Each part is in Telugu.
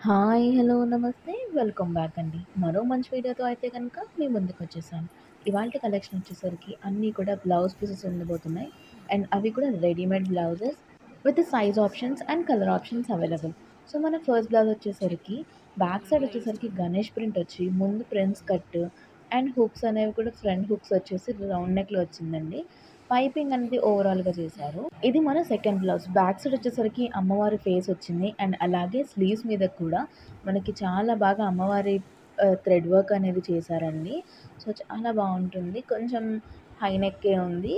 హాయ్! హలో! నమస్తే. వెల్కమ్ బ్యాక్ అండి. మరో మంచి వీడియోతో అయితే గనక మీ ముందుకొచ్చేసాను. ఇవాల్టి కలెక్షన్ వచ్చేసరికి అన్నీ కూడా బ్లౌజ్ పీసెస్ ఉండబోతున్నాయి. అండ్ అవి కూడా readymade blouses with size options and colour options available. So, మన ఫస్ట్ బ్లౌజ్ వచ్చేసరికి బ్యాక్ సైడ్ వచ్చేసరికి గణేష్ ప్రింట్ వచ్చి ముందు ప్రిన్స్ కట్ అండ్ హుక్స్ అనేవి కూడా ఫ్రంట్ హుక్స్ వచ్చేసి రౌండ్ నెక్‌లో వచ్చిందండి. పైపింగ్ అనేది ఓవరాల్‌గా చేశారు. ఇది మన సెకండ్ బ్లౌజ్. బ్యాక్ సైడ్ వచ్చేసరికి అమ్మవారి ఫేస్ వచ్చింది. అండ్ అలాగే స్లీవ్స్ మీద కూడా మనకి చాలా బాగా అమ్మవారి థ్రెడ్ వర్క్ అనేది చేశారండి. సో, చాలా బావుంటుంది. కొంచెం హై నెక్కే ఉంది.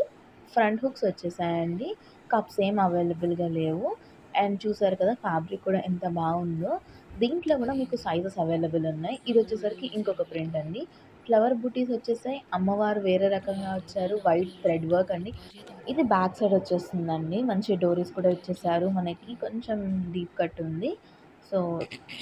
Front hooks వచ్చేసాయండి. కప్స్ ఏం అవైలబుల్‌గా లేవు. అండ్ చూసారు కదా! ఫ్యాబ్రిక్ కూడా ఎంత బావుందో. దీంట్లో కూడా మీకు సైజెస్ అవైలబుల్ ఉన్నాయి. ఇదొచ్చేసరికి ఇంకొక ప్రింట్ అండి. ఫ్లవర్ బుటీస్ వచ్చేసాయి. అమ్మవారు వేరే రకంగా వచ్చారు. వైట్ థ్రెడ్ వర్క్ అండి. ఇది బ్యాక్ సైడ్ వచ్చేస్తుందండి. మంచి డోరీస్ కూడా ఇచ్చేసారు మనకి. కొంచెం డీప్ కట్ ఉంది. సో,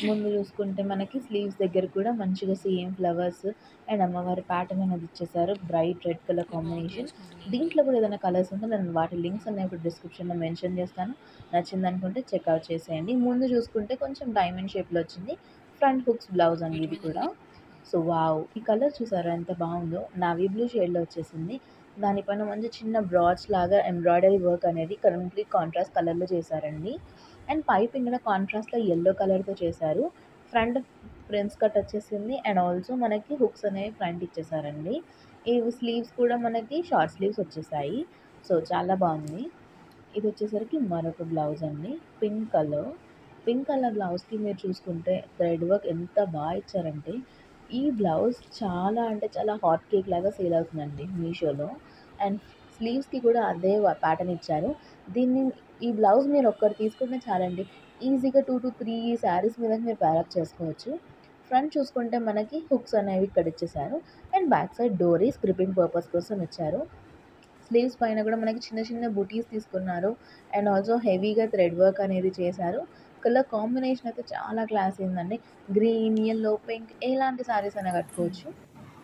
ముందు చూసుకుంటే మనకి స్లీవ్స్ దగ్గర కూడా మంచిగా సేమ్ ఫ్లవర్స్ అండ్ అమ్మవారి ప్యాటర్న్ అనేది ఇచ్చేసారు. Bright red colour combination. దీంట్లో కూడా ఏదైనా కలర్స్ ఉంటే నేను వాటి లింక్స్ అనేవి ఇప్పుడు డిస్క్రిప్షన్‌లో మెన్షన్ చేస్తాను. నచ్చిందనుకుంటే చెక్‌ఔట్ చేసేయండి. ముందు చూసుకుంటే కొంచెం డైమండ్ షేప్‌లో వచ్చింది. ఫ్రంట్ హుక్స్ బ్లౌజ్ అండి ఇది కూడా. So, wow! ఈ కలర్ చూసారా ఎంత బావుందో. నావీ బ్లూ షేడ్‌లో వచ్చేసింది. దానిపైన మంచి చిన్న బ్రాడ్స్ లాగా ఎంబ్రాయిడరీ వర్క్ అనేది కంప్లీట్ కాంట్రాస్ట్ కలర్‌లో చేశారండి. అండ్ పైపింగ్ కూడా కాంట్రాస్ట్‌లో యెల్లో కలర్‌తో చేశారు. ఫ్రంట్ ప్రిన్స్ కట్ వచ్చేసింది. అండ్ ఆల్సో మనకి హుక్స్ అనేవి ఫ్రంట్ ఇచ్చేసారండి. ఇవి స్లీవ్స్ కూడా మనకి షార్ట్ స్లీవ్స్ వచ్చేసాయి. సో, చాలా బావుంది. ఇదొచ్చేసరికి మరొక బ్లౌజ్ అండి. Pink colour. పింక్ కలర్ బ్లౌజ్‌కి మీరు చూసుకుంటే థ్రెడ్ వర్క్ ఎంత ఇచ్చారంటే, ఈ బ్లౌజ్ చాలా అంటే చాలా హాట్ కేక్ లాగా సేల్ అవుతుందండి మీషోలో. అండ్ స్లీవ్స్‌కి కూడా అదే ప్యాటర్న్ ఇచ్చారు. దీన్ని ఈ బ్లౌజ్ మీరు ఒక్కటి తీసుకుంటే చాలండి. ఈజీగా 2-3 శారీస్ మీద మీరు పేర్ అప్ చేసుకోవచ్చు. ఫ్రంట్ చూసుకుంటే మనకి హుక్స్ అనేవి ఇక్కడ ఇచ్చేసారు. అండ్ బ్యాక్ సైడ్ డోరీ స్క్రిప్పింగ్ పర్పస్ కోసం ఇచ్చారు. స్లీవ్స్ పైన కూడా మనకి చిన్న చిన్న బుటీస్ తీసుకున్నారు. అండ్ ఆల్సో హెవీగా థ్రెడ్ వర్క్ అనేది చేశారు. కలర్ కాంబినేషన్ అయితే చాలా క్లాసీ ఉందండి. గ్రీన్, యెల్లో, పింక్ ఎలాంటి శారీస్ అయినా కట్టుకోవచ్చు.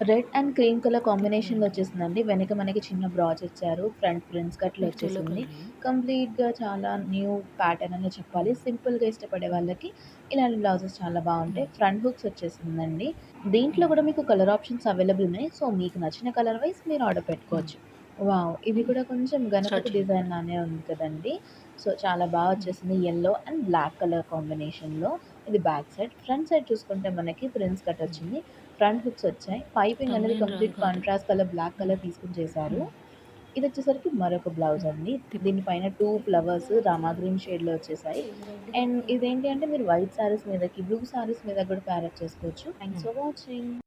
రెడ్ అండ్ క్రీమ్ కలర్ కాంబినేషన్‌లో వచ్చేసిందండి. వెనక మనకి చిన్న బ్రాచ్ ఇచ్చారు. ఫ్రంట్ ప్రిన్స్ కట్‌లో మీకు వచ్చేసింది. తెలవకండి. కంప్లీట్‌గా చాలా న్యూ ప్యాటర్న్ అనే చెప్పాలి. సింపుల్‌గా ఇష్టపడే వాళ్ళకి ఇలాంటి బ్లౌజెస్ చాలా బావుంటాయి. హ్మ్. ఫ్రంట్ హుక్స్ వచ్చేసిందండి. దీంట్లో కూడా మీకు కలర్ ఆప్షన్స్ అవైలబుల్ ఉన్నాయి. సో, మీకు నచ్చిన కలర్ వైస్ మీరు ఆర్డర్ హ్మ్. పెట్టుకోవచ్చు. వావ్! ఇది కూడా కొంచెం స్టార్ట్ గణపతి చేయండి. డిజైన్ లానే ఉంది కదండీ! సో, చాలా బాగా హ్మ్. వచ్చేసింది. యెల్లో అండ్ బ్లాక్ కలర్ కాంబినేషన్‌లో. ఇది బ్యాక్ సైడ్. ఫ్రంట్ సైడ్ చూసుకుంటే మనకి ప్రిన్స్ కట్ హ్మ్. వచ్చింది. ఫ్రంట్ హుక్స్ వచ్చాయి. పైపింగ్ అనేది థంబ్‌నెయిల్ రాదు కంప్లీట్ కాదు. కాంట్రాస్ట్ కలర్ బ్లాక్ హ్మ్. కలర్ తీసుకొని చేశారు. హ్మ్. ఇదొచ్చేసరికి మరొక బ్లౌజ్ హ్మ్. అండి. తిప్పు. దీనిపైన 2 ఫ్లవర్స్ రామా గ్రీన్ షేడ్‌లో వచ్చేసాయి. అండ్ ఇదేంటి అంటే మీరు వైట్ శారీస్ మీదకి, బ్లూ శారీస్ మీద కూడా పేరప్ చేసుకోవచ్చు. థాంక్స్ హ్మ్. For watching.